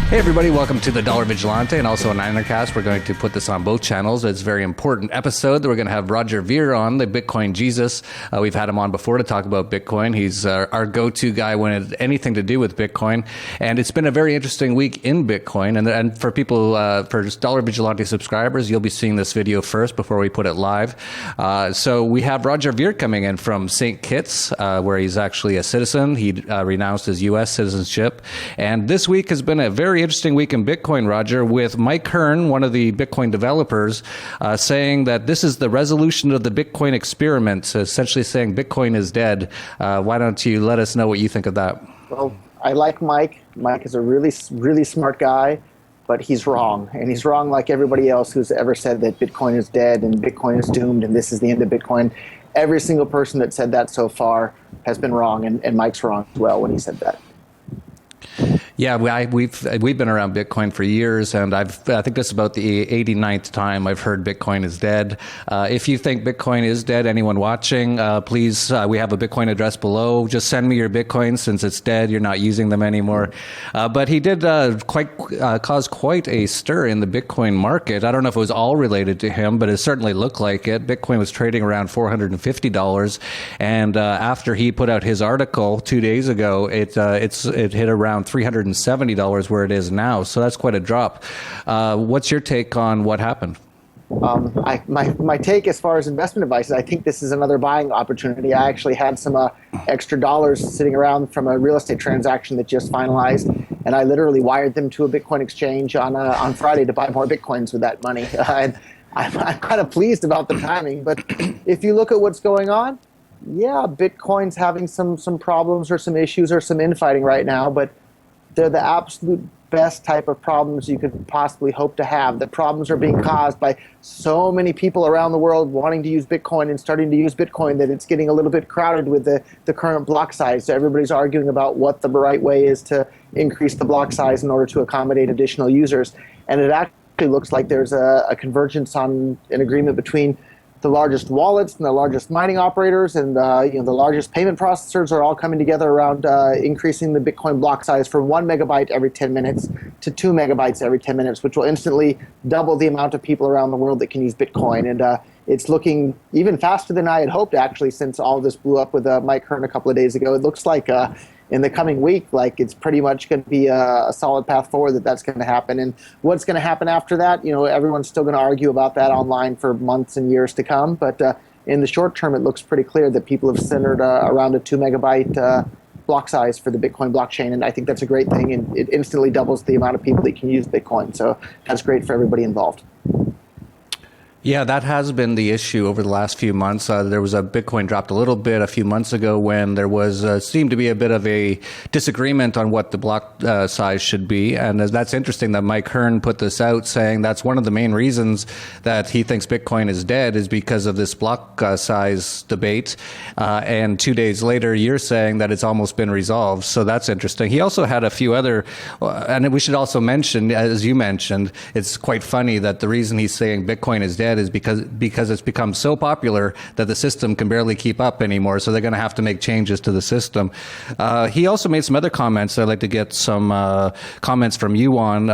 Hey everybody, welcome to the Dollar Vigilante and also an Anarchast. We're going to put this on both channels. It's a very important episode that we're going to have Roger Ver on, the Bitcoin Jesus. We've had him on before to talk about Bitcoin. He's our go-to guy when it's anything to do with Bitcoin. And it's been a very interesting week in Bitcoin. And for people, for Dollar Vigilante subscribers, you'll be seeing this video first before we put it live. So we have Roger Ver coming in from St. Kitts, where he's actually a citizen. He renounced his U.S. citizenship. And this week has been a very interesting week in Bitcoin, Roger, with Mike Hearn, one of the Bitcoin developers, saying that this is the resolution of the Bitcoin experiment, so essentially saying Bitcoin is dead. Why don't you let us know what you think of that? Well, I like Mike. Mike is a really, really smart guy, but he's wrong. And he's wrong like everybody else who's ever said that Bitcoin is dead and Bitcoin is doomed and this is the end of Bitcoin. Every single person that said that so far has been wrong, and Mike's wrong as well when he said that. Yeah, we've been around Bitcoin for years, and I think this is about the 89th time I've heard Bitcoin is dead. If you think Bitcoin is dead, anyone watching, please, we have a Bitcoin address below. Just send me your Bitcoin since it's dead. You're not using them anymore. But he did cause quite a stir in the Bitcoin market. I don't know if it was all related to him, but it certainly looked like it. Bitcoin was trading around $450, and after he put out his article 2 days ago, it hit around $370 where it is now. So that's quite a drop. What's your take on what happened? My take as far as investment advice is I think this is another buying opportunity. I actually had some extra dollars sitting around from a real estate transaction that just finalized, and I literally wired them to a Bitcoin exchange on Friday to buy more Bitcoins with that money. And I'm kind of pleased about the timing, but if you look at what's going on, yeah, Bitcoin's having some problems or some issues or some infighting right now, but they're the absolute best type of problems you could possibly hope to have. The problems are being caused by so many people around the world wanting to use Bitcoin and starting to use Bitcoin that it's getting a little bit crowded with the current block size. So everybody's arguing about what the right way is to increase the block size in order to accommodate additional users. And it actually looks like there's a convergence on an agreement between the largest wallets and the largest mining operators and the largest payment processors are all coming together around increasing the Bitcoin block size from 1 megabyte every 10 minutes to 2 megabytes every 10 minutes, which will instantly double the amount of people around the world that can use Bitcoin. And it's looking even faster than I had hoped, actually, since all this blew up with Mike Hearn a couple of days ago. It looks like in the coming week, like it's pretty much going to be a solid path forward that's going to happen. And what's going to happen after that, everyone's still going to argue about that online for months and years to come. But in the short term, it looks pretty clear that people have centered around a 2 megabyte block size for the Bitcoin blockchain. And I think that's a great thing. And it instantly doubles the amount of people that can use Bitcoin. So that's great for everybody involved. Yeah, that has been the issue over the last few months. There was Bitcoin dropped a little bit a few months ago when there was seemed to be a bit of a disagreement on what the block size should be. And that's interesting that Mike Hearn put this out, saying that's one of the main reasons that he thinks Bitcoin is dead is because of this block size debate. And 2 days later, you're saying that it's almost been resolved. So that's interesting. He also had a few other, and we should also mention, as you mentioned, it's quite funny that the reason he's saying Bitcoin is dead is because it's become so popular that the system can barely keep up anymore. So they're going to have to make changes to the system. He also made some other comments that I'd like to get some comments from you on.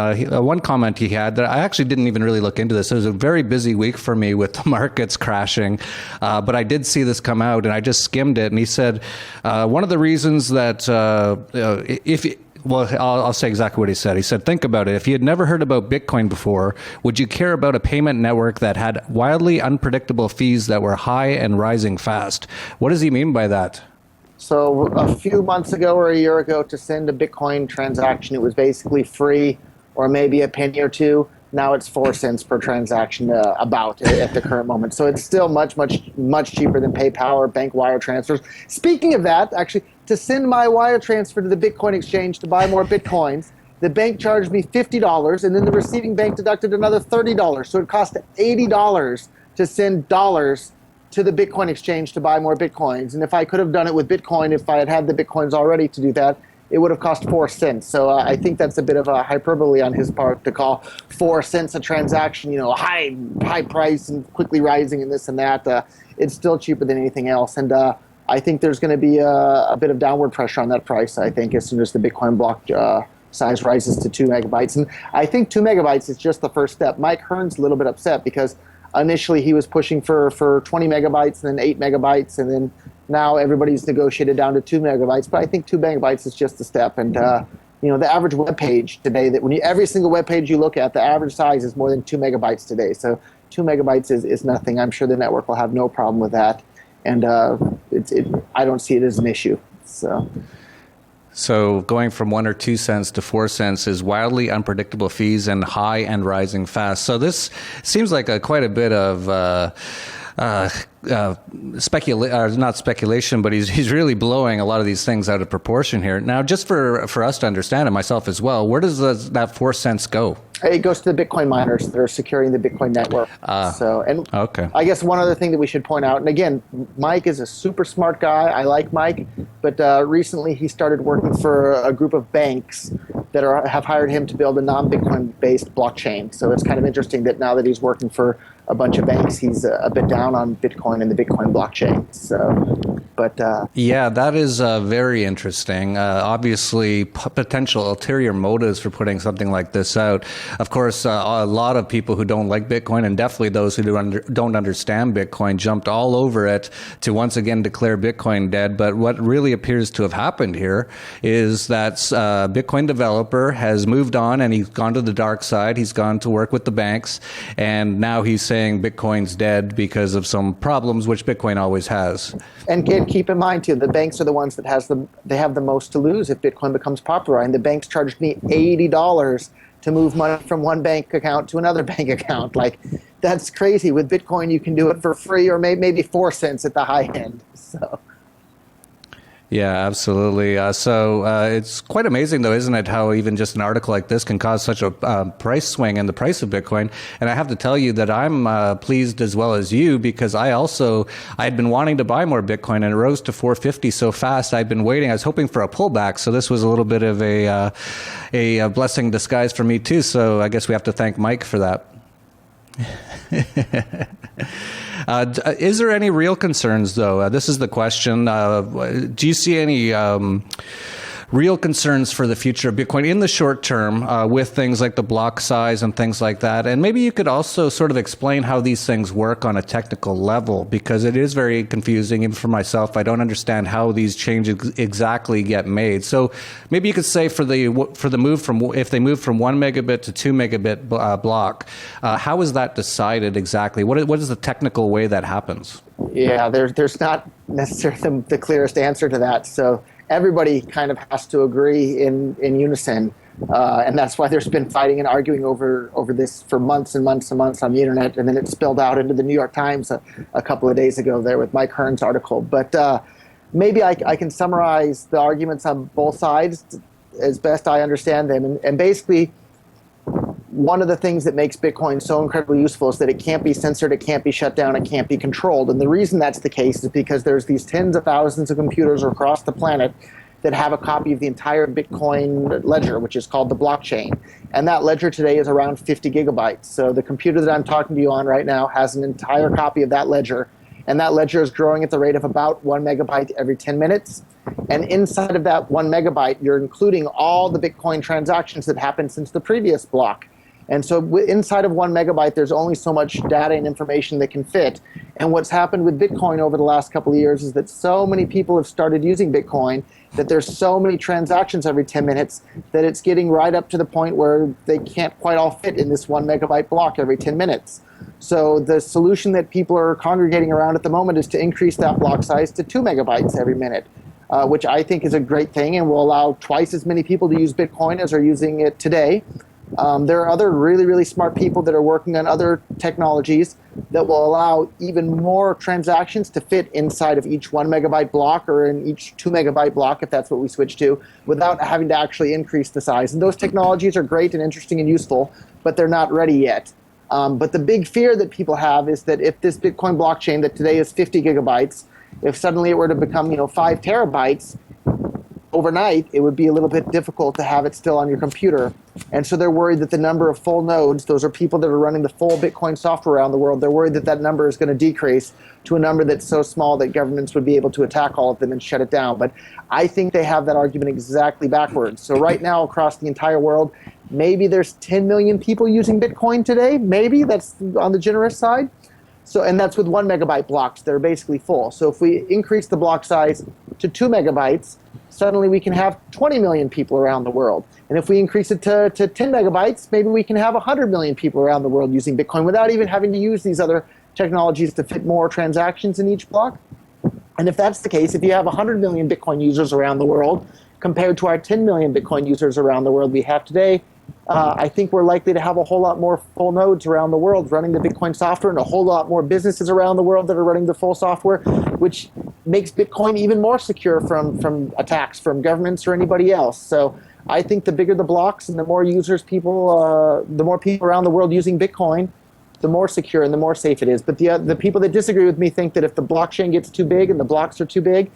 One comment he had that I actually didn't even really look into this. It was a very busy week for me with the markets crashing. But I did see this come out and I just skimmed it. And he said, one of the reasons that Well, I'll say exactly what he said. He said, think about it. If you had never heard about Bitcoin before, would you care about a payment network that had wildly unpredictable fees that were high and rising fast? What does he mean by that? So a few months ago or a year ago, to send a Bitcoin transaction, it was basically free or maybe a penny or two. Now it's 4 cents per transaction at the current moment. So it's still much cheaper than PayPal or bank wire transfers. Speaking of that, actually, to send my wire transfer to the Bitcoin exchange to buy more Bitcoins, the bank charged me $50, and then the receiving bank deducted another $30. So it cost $80 to send dollars to the Bitcoin exchange to buy more Bitcoins. And if I could have done it with Bitcoin, if I had the Bitcoins already to do that, it would have cost 4 cents. So I think that's a bit of a hyperbole on his part to call 4 cents a transaction, high price and quickly rising and this and that. It's still cheaper than anything else. And I think there's going to be a bit of downward pressure on that price, I think, as soon as the Bitcoin block size rises to 2 megabytes. And I think 2 megabytes is just the first step. Mike Hearn's a little bit upset because initially he was pushing for 20 megabytes and then 8 megabytes, and then now everybody's negotiated down to 2 megabytes. But I think 2 megabytes is just a step. And the average web page today, that every single web page you look at, the average size is more than 2 megabytes today. So 2 megabytes is nothing. I'm sure the network will have no problem with that. And I don't see it as an issue. So going from 1 or 2 cents to 4 cents is wildly unpredictable fees and high and rising fast. So this seems like quite a bit of not speculation, but he's really blowing a lot of these things out of proportion here. Now, just for us to understand it, myself as well, where does that 4 cents go? It goes to the Bitcoin miners that are securing the Bitcoin network. Okay. I guess one other thing that we should point out, and again, Mike is a super smart guy. I like Mike, but recently he started working for a group of banks that have hired him to build a non-Bitcoin based blockchain. So it's kind of interesting that now that he's working for a bunch of banks, he's a bit down on Bitcoin and the Bitcoin blockchain. Yeah, that is very interesting. Obviously, potential ulterior motives for putting something like this out. Of course, a lot of people who don't like Bitcoin, and definitely those who don't understand Bitcoin, jumped all over it to once again declare Bitcoin dead. But what really appears to have happened here is that Bitcoin developer has moved on and he's gone to the dark side. He's gone to work with the banks, and now he's saying Bitcoin's dead because of some problems, which Bitcoin always has. And keep in mind too, the banks are the ones that have the most to lose if Bitcoin becomes popular. And the banks charged me $80 to move money from one bank account to another bank account. Like, that's crazy. With Bitcoin, you can do it for free, or maybe 4 cents at the high end. So. Yeah, absolutely. It's quite amazing, though, isn't it, how even just an article like this can cause such a price swing in the price of Bitcoin. And I have to tell you that I'm pleased as well as you, because I had been wanting to buy more Bitcoin, and it rose to 450 so fast. I've been waiting. I was hoping for a pullback. So this was a little bit of a blessing in disguise for me, too. So I guess we have to thank Mike for that. Is there any real concerns, though? This is the question. Do you see any real concerns for the future of Bitcoin in the short term with things like the block size and things like that? And maybe you could also sort of explain how these things work on a technical level, because it is very confusing. Even for myself, I don't understand how these changes exactly get made. So maybe you could say for the move from, if they move from 1 megabit to 2 megabit block, how is that decided exactly? What is the technical way that happens? Yeah, there's not necessarily the clearest answer to that. So everybody kind of has to agree in unison. And that's why there's been fighting and arguing over this for months and months and months on the internet. And then it spilled out into the New York Times a couple of days ago there with Mike Hearn's article. But maybe I can summarize the arguments on both sides as best I understand them. And basically, one of the things that makes Bitcoin so incredibly useful is that it can't be censored, it can't be shut down, it can't be controlled. And the reason that's the case is because there's these tens of thousands of computers across the planet that have a copy of the entire Bitcoin ledger, which is called the blockchain. And that ledger today is around 50 gigabytes. So the computer that I'm talking to you on right now has an entire copy of that ledger. And that ledger is growing at the rate of about 1 megabyte every 10 minutes. And inside of that 1 megabyte, you're including all the Bitcoin transactions that happened since the previous block. And so inside of 1 megabyte, there's only so much data and information that can fit. And what's happened with Bitcoin over the last couple of years is that so many people have started using Bitcoin that there's so many transactions every 10 minutes that it's getting right up to the point where they can't quite all fit in this 1 megabyte block every 10 minutes. So the solution that people are congregating around at the moment is to increase that block size to 2 megabytes every minute, which I think is a great thing and will allow twice as many people to use Bitcoin as are using it today. There are other really, really smart people that are working on other technologies that will allow even more transactions to fit inside of each 1 megabyte block or in each 2 megabyte block, if that's what we switch to, without having to actually increase the size. And those technologies are great and interesting and useful, but they're not ready yet. But the big fear that people have is that if this Bitcoin blockchain that today is 50 gigabytes, if suddenly it were to become 5 terabytes, overnight, it would be a little bit difficult to have it still on your computer. And so they're worried that the number of full nodes, those are people that are running the full Bitcoin software around the world, they're worried that that number is going to decrease to a number that's so small that governments would be able to attack all of them and shut it down. But I think they have that argument exactly backwards. So right now, across the entire world, maybe there's 10 million people using Bitcoin today. Maybe that's on the generous side. So, and that's with 1 megabyte blocks. They're basically full. So if we increase the block size to 2 megabytes, suddenly we can have 20 million people around the world. And if we increase it to 10 megabytes, maybe we can have 100 million people around the world using Bitcoin without even having to use these other technologies to fit more transactions in each block. And if that's the case, if you have 100 million Bitcoin users around the world compared to our 10 million Bitcoin users around the world we have today, I think we're likely to have a whole lot more full nodes around the world running the Bitcoin software, and a whole lot more businesses around the world that are running the full software, which makes Bitcoin even more secure from attacks from governments or anybody else. So I think the bigger the blocks and the more users the more people around the world using Bitcoin, the more secure and the more safe it is. But the people that disagree with me think that if the blockchain gets too big and the blocks are too big,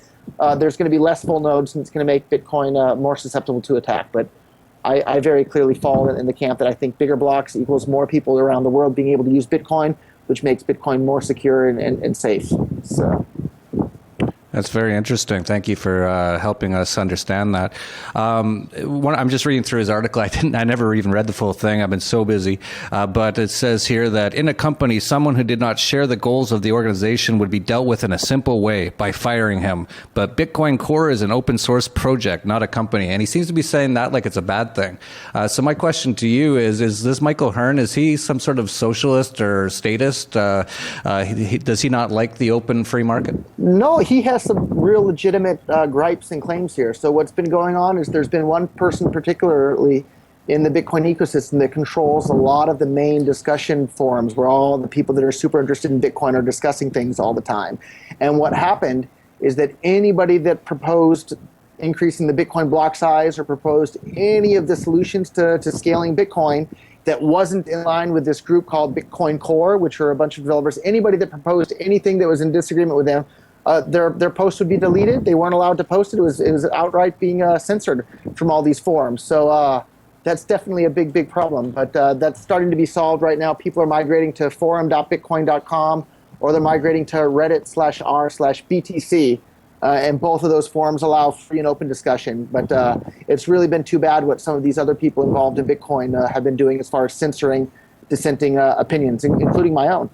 there's going to be less full nodes, and it's going to make Bitcoin more susceptible to attack. But I very clearly fall in the camp that I think bigger blocks equals more people around the world being able to use Bitcoin, which makes Bitcoin more secure and safe. So. That's very interesting. Thank you for helping us understand that. I'm just reading through his article. I never even read the full thing. I've been so busy. But it says here that in a company, someone who did not share the goals of the organization would be dealt with in a simple way, by firing him. But Bitcoin Core is an open source project, not a company. And he seems to be saying that like it's a bad thing. So my question to you is this Michael Hearn, is he some sort of socialist or statist? Does he not like the open free market? No, he has some real legitimate gripes and claims here. So what's been going on is there's been one person particularly in the Bitcoin ecosystem that controls a lot of the main discussion forums where all the people that are super interested in Bitcoin are discussing things all the time. And what happened is that anybody that proposed increasing the Bitcoin block size or proposed any of the solutions to scaling Bitcoin that wasn't in line with this group called Bitcoin Core, which are a bunch of developers, anybody that proposed anything that was in disagreement with them, their post would be deleted. They weren't allowed to post it. It was outright being censored from all these forums. So that's definitely a big problem. But that's starting to be solved right now. People are migrating to forum.bitcoin.com, or they're migrating to reddit/r/BTC. And both of those forums allow free and open discussion. But it's really been too bad what some of these other people involved in Bitcoin have been doing as far as censoring dissenting opinions, including my own.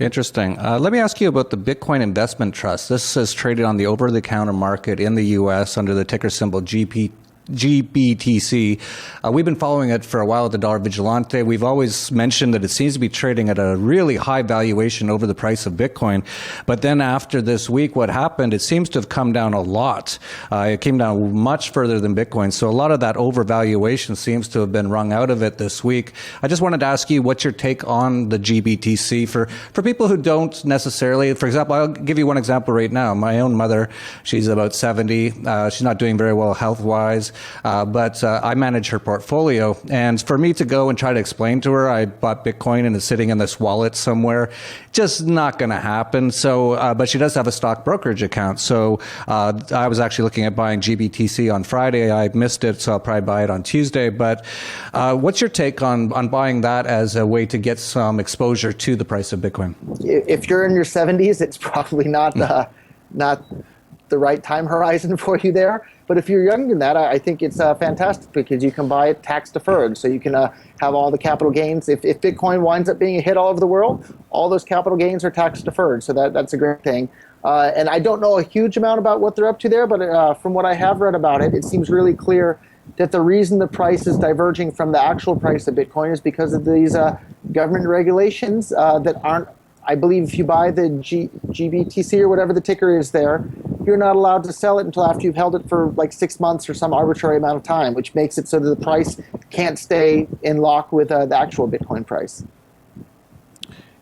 Interesting. Let me ask you about the Bitcoin Investment Trust. This is traded on the over-the-counter market in the U.S. under the ticker symbol GBTC. We've been following it for a while at the Dollar Vigilante. We've always mentioned that it seems to be trading at a really high valuation over the price of Bitcoin. But then after this week, what happened, it seems to have come down a lot. It came down much further than Bitcoin. So a lot of that overvaluation seems to have been wrung out of it this week. I just wanted to ask you what's your take on the GBTC for people who don't necessarily, for example, I'll give you one example right now. My own mother, she's about 70. She's not doing very well health-wise. But I manage her portfolio. And for me to go and try to explain to her, I bought Bitcoin and it's sitting in this wallet somewhere, just not going to happen. So, but she does have a stock brokerage account. So I was actually looking at buying GBTC on Friday. I missed it, so I'll probably buy it on Tuesday. But what's your take on buying that as a way to get some exposure to the price of Bitcoin? If you're in your 70s, it's probably not the right time horizon for you there. But if you're younger than that, I think it's fantastic because you can buy it tax deferred. So you can have all the capital gains. If Bitcoin winds up being a hit all over the world, all those capital gains are tax deferred. So that's a great thing. And I don't know a huge amount about what they're up to there, but from what I have read about it, it seems really clear that the reason the price is diverging from the actual price of Bitcoin is because of these government regulations that aren't, I believe if you buy the GBTC or whatever the ticker is there, you're not allowed to sell it until after you've held it for like 6 months or some arbitrary amount of time, which makes it so that the price can't stay in lock with the actual Bitcoin price.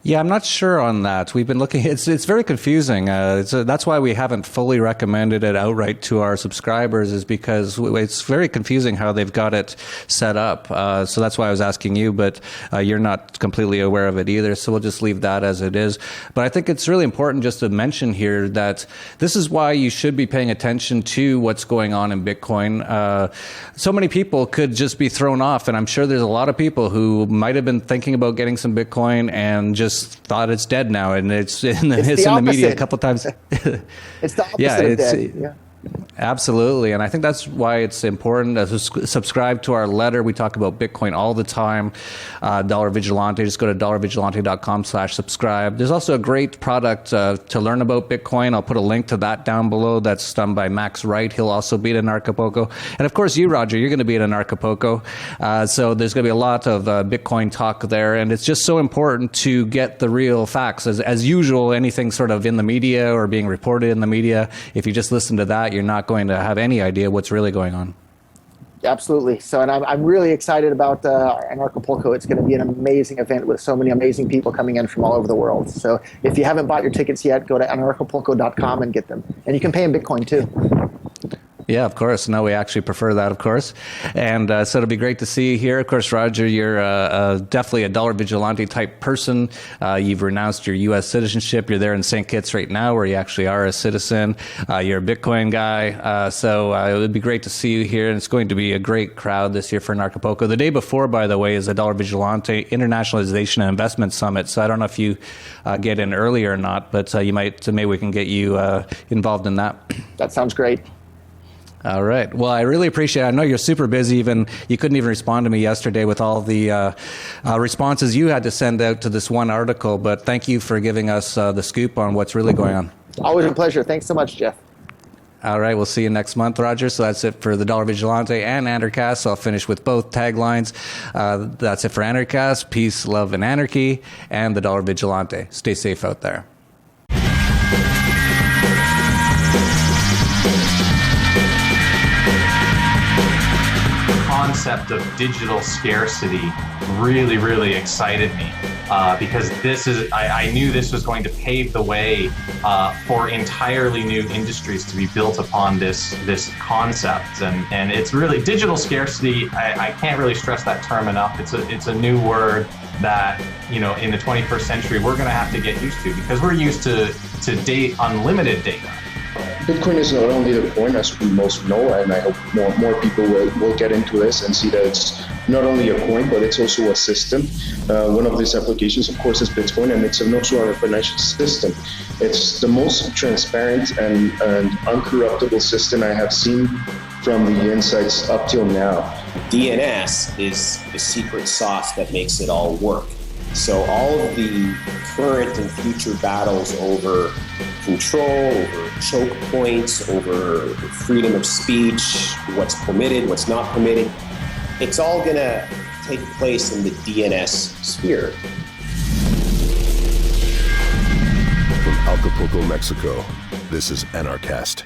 Yeah, I'm not sure on that. We've been looking. It's very confusing. That's why we haven't fully recommended it outright to our subscribers, is because it's very confusing how they've got it set up. So that's why I was asking you, but you're not completely aware of it either. So we'll just leave that as it is. But I think it's really important just to mention here that this is why you should be paying attention to what's going on in Bitcoin. So many people could just be thrown off, and I'm sure there's a lot of people who might have been thinking about getting some Bitcoin and just thought it's dead now, and it's in the media a couple times. It's the opposite of dead. Yeah. Absolutely. And I think that's why it's important to subscribe to our letter. We talk about Bitcoin all the time. Dollar Vigilante, just go to dollarvigilante.com/subscribe. There's also a great product to learn about Bitcoin. I'll put a link to that down below. That's done by Max Wright. He'll also be at Anarchapulco. And of course, you, Roger, you're going to be at Anarchapulco. So there's going to be a lot of Bitcoin talk there. And it's just so important to get the real facts. As usual, anything sort of in the media or being reported in the media, if you just listen to that, you're not going to have any idea what's really going on. Absolutely. So, and I'm really excited about Anarchapulco. It's going to be an amazing event with so many amazing people coming in from all over the world. So if you haven't bought your tickets yet, go to anarchapulco.com and get them. And you can pay in Bitcoin too. Yeah, of course. No, we actually prefer that, of course. And so it'll be great to see you here. Of course, Roger, you're definitely a Dollar Vigilante type person. You've renounced your U.S. citizenship. You're there in St. Kitts right now, where you actually are a citizen. You're a Bitcoin guy. So it would be great to see you here. And it's going to be a great crowd this year for Anarchapulco. The day before, by the way, is the Dollar Vigilante Internationalization and Investment Summit. So I don't know if you get in early or not, but you might. Maybe we can get you involved in that. That sounds great. All right. Well, I really appreciate it. I know you're super busy. You couldn't even respond to me yesterday with all the responses you had to send out to this one article. But thank you for giving us the scoop on what's really going on. Always a pleasure. Thanks so much, Jeff. All right. We'll see you next month, Roger. So that's it for the Dollar Vigilante and Anarchast. So I'll finish with both taglines. That's it for Anarchast. Peace, love, and anarchy. And the Dollar Vigilante. Stay safe out there. Concept of digital scarcity really excited me because I knew this was going to pave the way for entirely new industries to be built upon this concept, and it's really digital scarcity. I can't really stress that term enough. It's a new word that, you know, in the 21st century we're going to have to get used to, because we're used to unlimited data. Bitcoin is not only the coin, as we most know, and I hope more people will get into this and see that it's not only a coin, but it's also a system. One of these applications, of course, is Bitcoin, and it's also a financial system. It's the most transparent and uncorruptible system I have seen from the insights up till now. DNS is the secret sauce that makes it all work. So all of the current and future battles over control, over choke points, over freedom of speech, what's permitted, what's not permitted, it's all going to take place in the DNS sphere. From Acapulco, Mexico, this is Anarchast.